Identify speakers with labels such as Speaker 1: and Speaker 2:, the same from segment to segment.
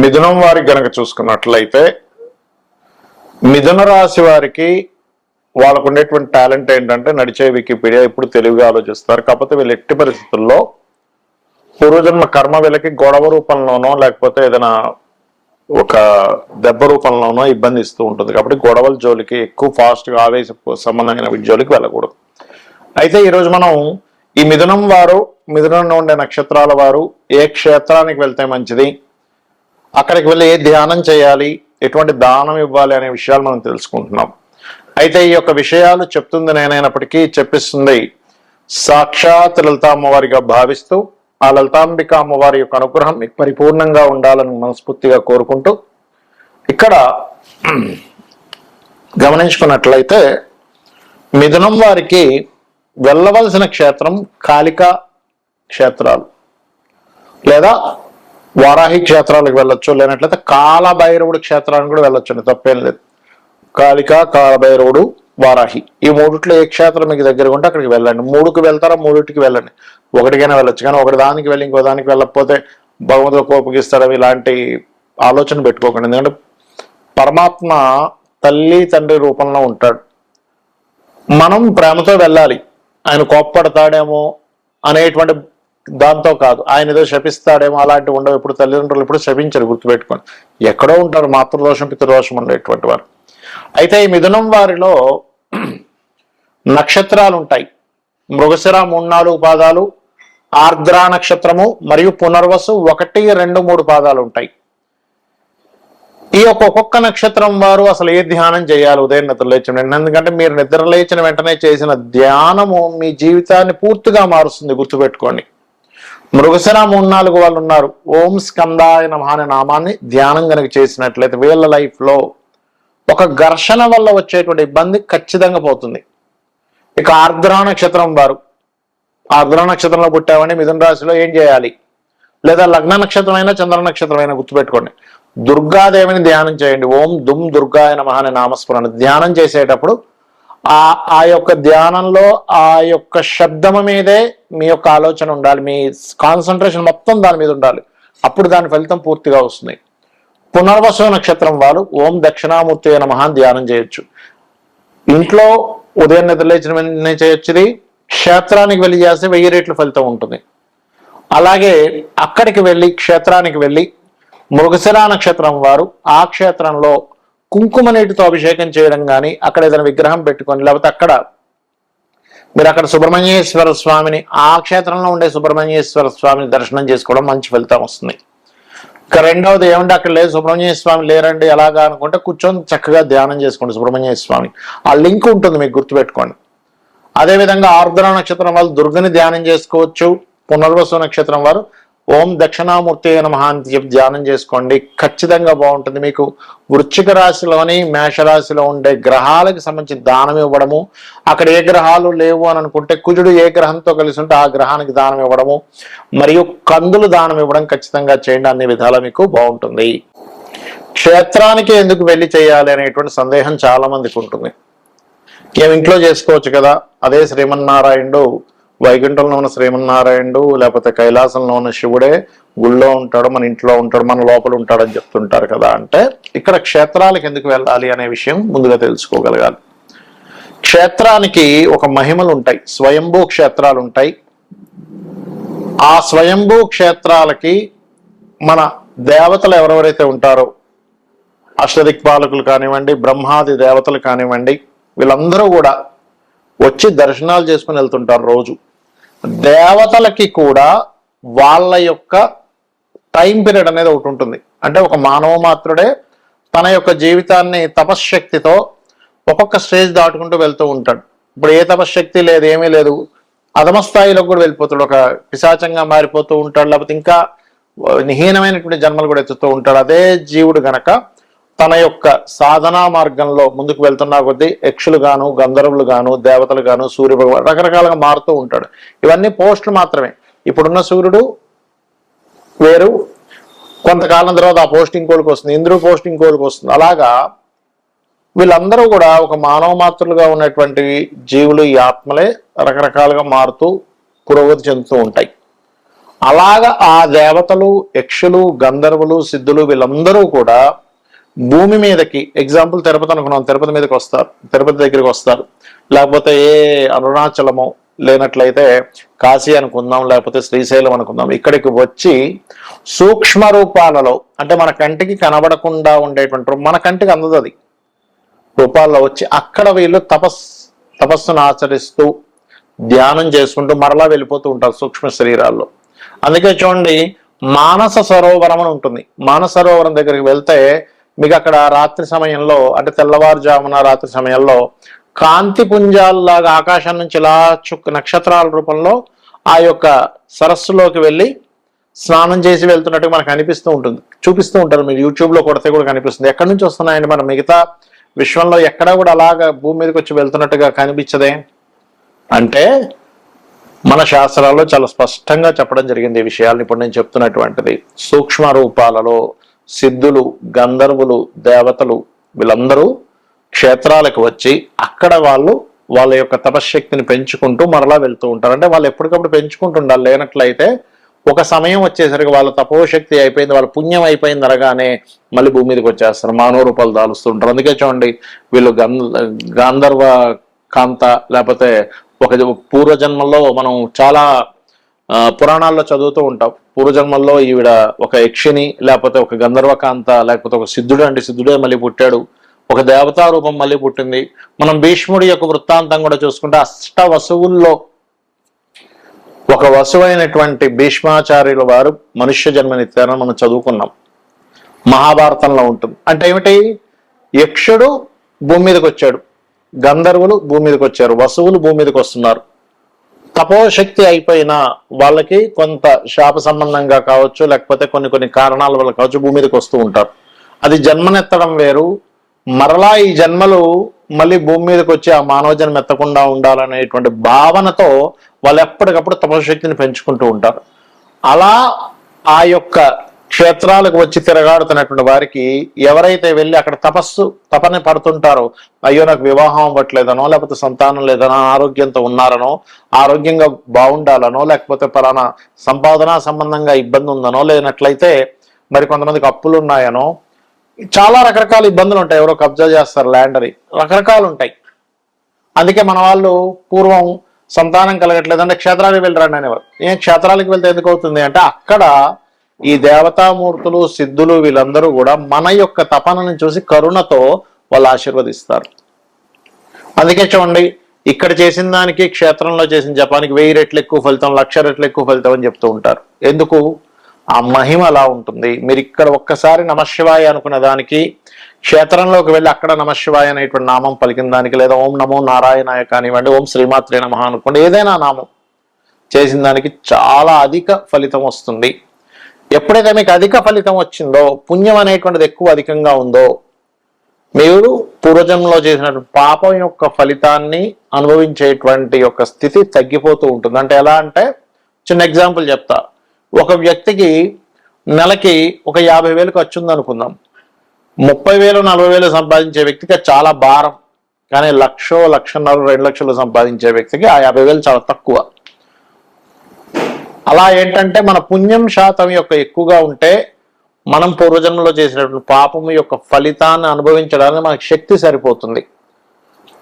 Speaker 1: మిథునం వారికి గనక చూసుకున్నట్లయితే మిథున రాశి వారికి వాళ్ళకు ఉండేటువంటి టాలెంట్ ఏంటంటే నడిచే వికీపీడియా ఇప్పుడు తెలుగుగా ఆలోచిస్తారు. కాకపోతే వీళ్ళు ఎట్టి పరిస్థితుల్లో పూర్వజన్మ కర్మ వీళ్ళకి గొడవ రూపంలోనో లేకపోతే ఏదైనా ఒక దెబ్బ రూపంలోనో ఇబ్బంది ఇస్తూ ఉంటుంది. కాబట్టి గొడవల జోలికి ఎక్కువ ఫాస్ట్గా ఆవేశ సంబంధమైన జోలికి వెళ్ళకూడదు. అయితే ఈరోజు మనం ఈ మిథునం వారు, మిథునంలో ఉండే నక్షత్రాల వారు ఏ క్షేత్రానికి వెళ్తే మంచిది, అక్కడికి వెళ్ళి ఏ ధ్యానం చేయాలి, ఎటువంటి దానం ఇవ్వాలి అనే విషయాలు మనం తెలుసుకుంటున్నాం. అయితే ఈ యొక్క విషయాలు చెప్తుంది నేనైనప్పటికీ చెప్పిస్తుంది సాక్షాత్ లలితా అమ్మవారిగా భావిస్తూ ఆ లలితాంబిక అమ్మవారి యొక్క అనుగ్రహం మీకు పరిపూర్ణంగా ఉండాలని మనస్ఫూర్తిగా కోరుకుంటూ ఇక్కడ గమనించుకున్నట్లయితే మిథునం వారికి వెళ్ళవలసిన క్షేత్రం కాళికా క్షేత్రాలు లేదా వారాహి క్షేత్రాలకు వెళ్ళొచ్చు, లేనట్లయితే కాలభైరవుడు క్షేత్రానికి కూడా వెళ్ళొచ్చు, తప్పేం లేదు. కాళిక, కాలభైరవుడు, వారాహి ఈ మూడిట్లో ఏ క్షేత్రం మీకు దగ్గరగా ఉంటే అక్కడికి వెళ్ళండి. మూడుకి వెళ్తారా మూడింటికి వెళ్ళండి, ఒకటికైనా వెళ్ళొచ్చు. కానీ ఒకటి దానికి వెళ్ళి ఇంకో దానికి వెళ్ళకపోతే భగవంతుడు కోపగిస్తాడు ఇలాంటి ఆలోచన పెట్టుకోకండి. ఎందుకంటే పరమాత్మ తల్లి తండ్రి రూపంలో ఉంటాడు. మనం ప్రేమతో వెళ్ళాలి. ఆయన కోపపడతాడేమో అనేటువంటి దాంతో కాదు, ఆయన ఏదో శపిస్తాడేమో అలాంటివి ఉండవు. ఇప్పుడు తల్లిదండ్రులు ఇప్పుడు శపించరు, గుర్తుపెట్టుకోండి. ఎక్కడో ఉంటారు మాతృదోషం పితృదోషం ఉండేటువంటి వారు. అయితే ఈ మిథునం వారిలో నక్షత్రాలు ఉంటాయి. మృగశిర 3-4 పాదాలు, ఆర్ద్ర నక్షత్రము మరియు పునర్వసు 1, 2, 3 పాదాలు ఉంటాయి. ఈ ఒక్కొక్క నక్షత్రం వారు అసలు ఏ ధ్యానం చేయాలి ఉదయం నిద్ర లేచిన వెంటనే? ఎందుకంటే మీరు నిద్ర లేచిన వెంటనే చేసిన ధ్యానము మీ జీవితాన్ని పూర్తిగా మారుస్తుంది, గుర్తుపెట్టుకోండి. మృగశిర 3-4 వాళ్ళు ఉన్నారు. ఓం స్కందాయ నమః అనే నామాన్ని ధ్యానం కనుక చేసినట్లయితే వీళ్ళ లైఫ్ లో ఒక ఘర్షణ వల్ల వచ్చేటువంటి ఇబ్బంది ఖచ్చితంగా పోతుంది. ఇక ఆర్ద్ర నక్షత్రం వారు, ఆర్ద్ర నక్షత్రంలో పుట్టామని మిథున రాశిలో ఏం చేయాలి? లేదా లగ్న నక్షత్రమైనా చంద్ర నక్షత్రమైనా గుర్తుపెట్టుకోండి, దుర్గాదేవిని ధ్యానం చేయండి. ఓం దుమ్ దుర్గాయ నమః అనే నామస్మరణ ధ్యానం చేసేటప్పుడు ఆ యొక్క ధ్యానంలో ఆ యొక్క శబ్దము మీదే మీ యొక్క ఆలోచన ఉండాలి, మీ కాన్సన్ట్రేషన్ మొత్తం దాని మీద ఉండాలి. అప్పుడు దాని ఫలితం పూర్తిగా వస్తుంది. పునర్వసు నక్షత్రం వాళ్ళు ఓం దక్షిణామూర్తి నమః ధ్యానం చేయొచ్చు. ఇంట్లో ఉదయం నిద్రలేచిన వెంటనే చేయొచ్చు. క్షేత్రానికి వెళ్ళి చేస్తే 1000 రెట్లు ఫలితం ఉంటుంది. అలాగే అక్కడికి వెళ్ళి క్షేత్రానికి వెళ్ళి మృగశిర నక్షత్రం వారు ఆ క్షేత్రంలో కుంకుమ నీటితో అభిషేకం చేయడం కానీ, అక్కడ ఏదైనా విగ్రహం పెట్టుకొని, లేకపోతే మీరు అక్కడ సుబ్రహ్మణ్యేశ్వర స్వామిని, ఆ క్షేత్రంలో ఉండే సుబ్రహ్మణ్యేశ్వర స్వామిని దర్శనం చేసుకోవడం మంచి ఫలితం వస్తుంది. ఇక రెండవది ఏమంటే అక్కడ లేదు సుబ్రహ్మణ్య స్వామి లేరండి ఎలాగా అనుకుంటే కూర్చొని చక్కగా ధ్యానం చేసుకోండి సుబ్రహ్మణ్య స్వామి. ఆ లింక్ ఉంటుంది మీకు, గుర్తుపెట్టుకోండి. అదేవిధంగా ఆర్ద్ర నక్షత్రం వాళ్ళు దుర్గని ధ్యానం చేసుకోవచ్చు. పునర్వసు నక్షత్రం వారు ఓం దక్షిణామూర్తి నమః అని చెప్పి ధ్యానం చేసుకోండి, ఖచ్చితంగా బాగుంటుంది. మీకు వృశ్చిక రాశిలోని మేషరాశిలో ఉండే గ్రహాలకు సంబంధించి దానం ఇవ్వడము, అక్కడ ఏ గ్రహాలు లేవు అని అనుకుంటే కుజుడు ఏ గ్రహంతో కలిసి ఉంటే ఆ గ్రహానికి దానం ఇవ్వడము మరియు కందులు దానం ఇవ్వడం ఖచ్చితంగా చేయండి. అన్ని విధాలా మీకు బాగుంటుంది. క్షేత్రానికి ఎందుకు వెళ్ళి చేయాలి అనేటువంటి సందేహం చాలా మందికి ఉంటుంది. మేము ఇంట్లో చేసుకోవచ్చు కదా, అదే శ్రీమన్నారాయణుడు వైకుంఠంలో ఉన్న శ్రీమన్నారాయణుడు లేకపోతే కైలాసంలో ఉన్న శివుడే గుళ్ళో ఉంటాడు, మన ఇంట్లో ఉంటాడు, మన లోపల ఉంటాడని చెప్తుంటారు కదా. అంటే ఇక్కడ క్షేత్రాలకు ఎందుకు వెళ్ళాలి అనే విషయం ముందుగా తెలుసుకోగలగాలి. క్షేత్రానికి ఒక మహిమలు ఉంటాయి, స్వయంభూ క్షేత్రాలు ఉంటాయి. ఆ స్వయంభూ క్షేత్రాలకి మన దేవతలు ఎవరెవరైతే ఉంటారో, అష్టదిక్పాలకులు కానివ్వండి, బ్రహ్మాది దేవతలు కానివ్వండి, వీళ్ళందరూ కూడా వచ్చి దర్శనాలు చేసుకుని వెళ్తుంటారు రోజు. దేవతలకి కూడా వాళ్ళ యొక్క టైం పీరియడ్ అనేది ఒకటి ఉంటుంది. అంటే ఒక మానవ మాత్రుడే తన యొక్క జీవితాన్ని తపశ్శక్తితో ఒక్కొక్క స్టేజ్ దాటుకుంటూ వెళ్తూ ఉంటాడు. ఇప్పుడు ఏ తపశ్శక్తి లేదు, ఏమీ లేదు, అధమ స్థాయిలో కూడా వెళ్ళిపోతాడు, ఒక పిశాచంగా మారిపోతూ ఉంటాడు, లేకపోతే ఇంకా హీనమైనటువంటి జన్మలు కూడా ఎత్తుతూ ఉంటాడు. అదే జీవుడు గనక తన యొక్క సాధనా మార్గంలో ముందుకు వెళ్తున్నా కొద్దీ యక్షులు గాను, గంధర్వులు గాను, దేవతలు గాను, సూర్య భగవాన్ రకరకాలుగా మారుతూ ఉంటాడు. ఇవన్నీ పోస్టులు మాత్రమే. ఇప్పుడున్న సూర్యుడు వేరు, కొంతకాలం తర్వాత ఆ పోస్ట్ ఇంకోలికి వస్తుంది, ఇంద్రుడు పోస్ట్ ఇంకోలికి వస్తుంది. అలాగా వీళ్ళందరూ కూడా ఒక మానవ మాత్రులుగా ఉన్నటువంటి జీవులు, ఈ ఆత్మలే రకరకాలుగా మారుతూ పురోగతి చెందుతూ ఉంటాయి. అలాగా ఆ దేవతలు, యక్షులు, గంధర్వులు, సిద్ధులు వీళ్ళందరూ కూడా భూమి మీదకి, ఎగ్జాంపుల్ తిరుపతి అనుకున్నాం, తిరుపతి మీదకి వస్తారు, తిరుపతి దగ్గరికి వస్తారు, లేకపోతే ఏ అరుణాచలము లేనట్లయితే కాశీ అనుకుందాం, లేకపోతే శ్రీశైలం అనుకుందాం, ఇక్కడికి వచ్చి సూక్ష్మ రూపాలలో, అంటే మన కంటికి కనబడకుండా ఉండేటువంటి, మన కంటికి అందదు అది, రూపాల్లో వచ్చి అక్కడ వీళ్ళు తపస్సును ఆచరిస్తూ ధ్యానం చేసుకుంటూ మరలా వెళ్ళిపోతూ ఉంటారు సూక్ష్మ శరీరాల్లో. అందుకే చూడండి, మానస సరోవరం అని ఉంటుంది. మానస సరోవరం దగ్గరికి వెళ్తే మీకు అక్కడ రాత్రి సమయంలో, అంటే తెల్లవారుజామున రాత్రి సమయంలో కాంతి పుంజాల్లాగా ఆకాశం నుంచి ఇలా నక్షత్రాల రూపంలో ఆ యొక్క సరస్సులోకి వెళ్ళి స్నానం చేసి వెళ్తున్నట్టు మనకు అనిపిస్తూ ఉంటుంది, చూపిస్తూ ఉంటారు. మీరు యూట్యూబ్లో కొడితే కూడా కనిపిస్తుంది. ఎక్కడి నుంచి వస్తున్నాయండి? మన మిగతా విశ్వంలో ఎక్కడా కూడా అలాగా భూమి మీదకి వచ్చి వెళ్తున్నట్టుగా కనిపించదే. అంటే మన శాస్త్రాల్లో చాలా స్పష్టంగా చెప్పడం జరిగింది ఈ విషయాలను. ఇప్పుడు నేను చెప్తున్నటువంటిది సూక్ష్మ రూపాలలో సిద్ధులు, గంధర్వులు, దేవతలు వీళ్ళందరూ క్షేత్రాలకు వచ్చి అక్కడ వాళ్ళ యొక్క తపశ్శక్తిని పెంచుకుంటూ మరలా వెళ్తూ ఉంటారు. అంటే వాళ్ళు ఎప్పటికప్పుడు పెంచుకుంటుండాలి. లేనట్లయితే ఒక సమయం వచ్చేసరికి వాళ్ళ తపోశక్తి అయిపోయింది, వాళ్ళ పుణ్యం అయిపోయింది అనగానే మళ్ళీ భూమి మీదకి వచ్చేస్తారు, మానవ రూపాలు దాలుస్తుంటారు. అందుకే చూడండి, వీళ్ళు గాంధర్వ కాంత, లేకపోతే ఒక పూర్వజన్మల్లో మనం చాలా పురాణాల్లో చదువుతూ ఉంటాం. పూర్వజన్మల్లో ఈవిడ ఒక యక్షిని, లేకపోతే ఒక గంధర్వకాంత, లేకపోతే ఒక సిద్ధుడు, అంటే సిద్ధుడే మళ్ళీ పుట్టాడు, ఒక దేవతా రూపం మళ్ళీ పుట్టింది. మనం భీష్ముడి యొక్క వృత్తాంతం కూడా చూసుకుంటే అష్ట వసువుల్లో ఒక వసువైనటువంటి భీష్మాచార్యుల వారు మనుష్య జన్మనిత్యారని మనం చదువుకున్నాం, మహాభారతంలో ఉంటుంది. అంటే ఏమిటి? యక్షుడు భూమి మీదకి వచ్చాడు, గంధర్వులు భూమి మీదకి వచ్చారు, వసువులు భూమి మీదకి వస్తున్నారు. తపోశక్తి అయిపోయిన వాళ్ళకి కొంత శాప సంబంధంగా కావచ్చు, లేకపోతే కొన్ని కారణాల వల్ల కావచ్చు భూమి మీదకి వస్తూ ఉంటారు. అది జన్మనెత్తడం వేరు. మరలా ఈ జన్మలు మళ్ళీ భూమి మీదకి వచ్చి ఆ మానవ జన్మ ఎత్తకుండా ఉండాలనేటువంటి భావనతో వాళ్ళు ఎప్పటికప్పుడు తపశక్తిని పెంచుకుంటూ ఉంటారు. అలా ఆ యొక్క క్షేత్రాలకు వచ్చి తిరగాడుతున్నటువంటి వారికి ఎవరైతే వెళ్ళి అక్కడ తపన పడుతుంటారో, అయ్యో నాకు వివాహం అవ్వట్లేదనో, లేకపోతే సంతానం లేదనో, ఆరోగ్యంతో ఉన్నారనో, ఆరోగ్యంగా బాగుండాలనో, లేకపోతే పలానా సంపాదన సంబంధంగా ఇబ్బంది ఉందనో, లేనట్లయితే మరి కొంతమందికి అప్పులు ఉన్నాయనో, చాలా రకరకాల ఇబ్బందులు ఉంటాయి. ఎవరో కబ్జా చేస్తారు ల్యాండ్ అని, రకరకాలు ఉంటాయి. అందుకే మన వాళ్ళు పూర్వం సంతానం కలగట్లేదంటే క్షేత్రాలకు వెళ్ళి రండి అనేవారు. క్షేత్రాలకు వెళ్తే ఎందుకు అవుతుంది అంటే అక్కడ ఈ దేవతామూర్తులు, సిద్ధులు వీళ్ళందరూ కూడా మన యొక్క తపనను చూసి కరుణతో వాళ్ళు ఆశీర్వదిస్తారు. అందుకే చూడండి, ఇక్కడ చేసిన దానికి క్షేత్రంలో చేసిన జపానికి 1000 రెట్లు ఎక్కువ ఫలితం, 1,00,000 రెట్లు ఎక్కువ ఫలితం అని చెప్తూ ఉంటారు. ఎందుకు? ఆ మహిమ అలా ఉంటుంది. మీరు ఇక్కడ ఒక్కసారి నమశివాయ అనుకున్న దానికి, క్షేత్రంలోకి వెళ్ళి అక్కడ నమశివాయ అనేటువంటి నామం పలికిన దానికి, లేదా ఓం నమో నారాయణాయ కానివ్వండి, ఓం శ్రీమాత్రే నమః అనుకోండి, ఏదైనా నామం చేసిన దానికి చాలా అధిక ఫలితం వస్తుంది. ఎప్పుడైతే మీకు అధిక ఫలితం వచ్చిందో, పుణ్యం అనేటువంటిది ఎక్కువ అధికంగా ఉందో, మీరు పూర్వజన్మలో చేసినటువంటి పాపం యొక్క ఫలితాన్ని అనుభవించేటువంటి యొక్క స్థితి తగ్గిపోతూ ఉంటుంది. అంటే ఎలా అంటే, చిన్న ఎగ్జాంపుల్ చెప్తా. ఒక వ్యక్తికి నెలకి ఒక 50,000 ఖర్చు ఉందనుకుందాం. 30,000, 40,000 సంపాదించే వ్యక్తికి చాలా భారం. కానీ 1,00,000, 1,50,000, 2 లక్షలు సంపాదించే వ్యక్తికి ఆ 50,000 చాలా తక్కువ. అలా ఏంటంటే మన పుణ్యం శాతం యొక్క ఎక్కువగా ఉంటే మనం పూర్వజన్మలో చేసినటువంటి పాపం యొక్క ఫలితాన్ని అనుభవించడానికి మనకు శక్తి సరిపోతుంది.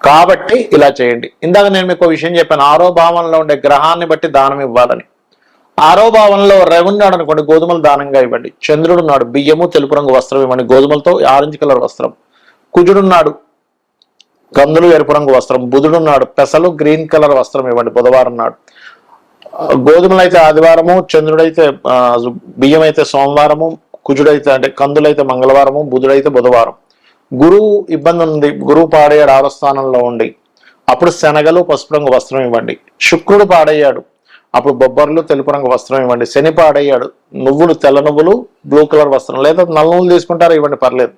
Speaker 1: కాబట్టి ఇలా చేయండి. ఇందాక నేను మీకు విషయం చెప్పాను, 6వ భావంలో ఉండే గ్రహాన్ని బట్టి దానం ఇవ్వాలని. 6వ భావంలో రవి ఉన్నాడు అనుకోండి, గోధుమలు దానంగా ఇవ్వండి. చంద్రుడు ఉన్నాడు, బియ్యము తెలుపు రంగు వస్త్రం ఇవ్వండి, గోధుమలతో ఆరెంజ్ కలర్ వస్త్రం. కుజుడున్నాడు, కందులు ఎరుపు రంగు వస్త్రం. బుధుడున్నాడు, పెసలు గ్రీన్ కలర్ వస్త్రం ఇవ్వండి బుధవారం నాడు. గోధుమలు అయితే ఆదివారము, చంద్రుడైతే బియ్యం అయితే సోమవారము, కుజుడైతే అంటే కందులైతే మంగళవారము, బుధుడైతే బుధవారం. గురువు ఇబ్బంది ఉంది, గురువు పాడయ్యాడు 6వ స్థానంలో ఉండి, అప్పుడు శనగలు పసుపు రంగు వస్త్రం ఇవ్వండి. శుక్రుడు పాడయ్యాడు, అప్పుడు బొబ్బర్లు తెలుపు రంగు వస్త్రం ఇవ్వండి. శని పాడయ్యాడు, నువ్వులు తెల్ల నువ్వులు బ్లూ కలర్ వస్త్రం, లేదా నల్ల నువ్వులు తీసుకుంటారు ఇవ్వండి, పర్లేదు.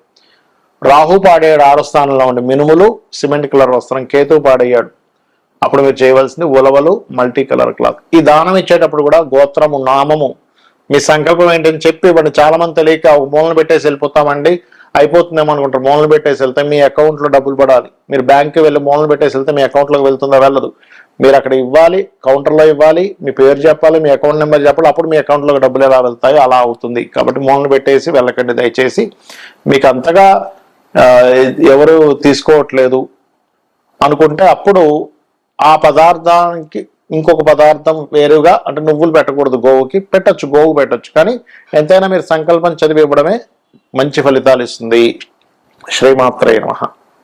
Speaker 1: రాహు పాడయ్యాడు 6వ స్థానంలో ఉండి, మినుములు సిమెంట్ కలర్ వస్త్రం. కేతువు పాడయ్యాడు, అప్పుడు మీరు చేయవలసింది ఉలవలు మల్టీ కలర్ క్లాత్. ఈ దానం ఇచ్చేటప్పుడు కూడా గోత్రము, నామము, మీ సంకల్పం ఏంటని చెప్పి ఇవ్వండి. చాలా మంది తెలియక ఒక మూలను పెట్టేసి వెళ్ళిపోతామండి, అయిపోతుందేమో అనుకుంటారు. మూలను పెట్టేసి వెళ్తే మీ అకౌంట్లో డబ్బులు పడాలి. మీరు బ్యాంక్కి వెళ్ళి మూలను పెట్టేసి వెళ్తే మీ అకౌంట్లోకి వెళ్తుందా? వెళ్ళదు. మీరు అక్కడ ఇవ్వాలి, కౌంటర్లో ఇవ్వాలి, మీ పేరు చెప్పాలి, మీ అకౌంట్ నెంబర్ చెప్పాలి, అప్పుడు మీ అకౌంట్లోకి డబ్బులు ఎలా వెళ్తాయో అలా అవుతుంది. కాబట్టి మూలన పెట్టేసి వెళ్ళకండి దయచేసి. మీకు అంతగా ఎవరు తీసుకోవట్లేదు అనుకుంటే అప్పుడు ఆ పదార్థానికి ఇంకొక పదార్థం వేరుగా, అంటే నువ్వులు పెట్టకూడదు, గోవుకి పెట్టచ్చు, గోవు పెట్టచ్చు, కానీ ఎంతైనా మీరు సంకల్పం చదివి ఇవ్వడమే మంచి ఫలితాలు ఇస్తుంది. శ్రీమాత్రే నమః.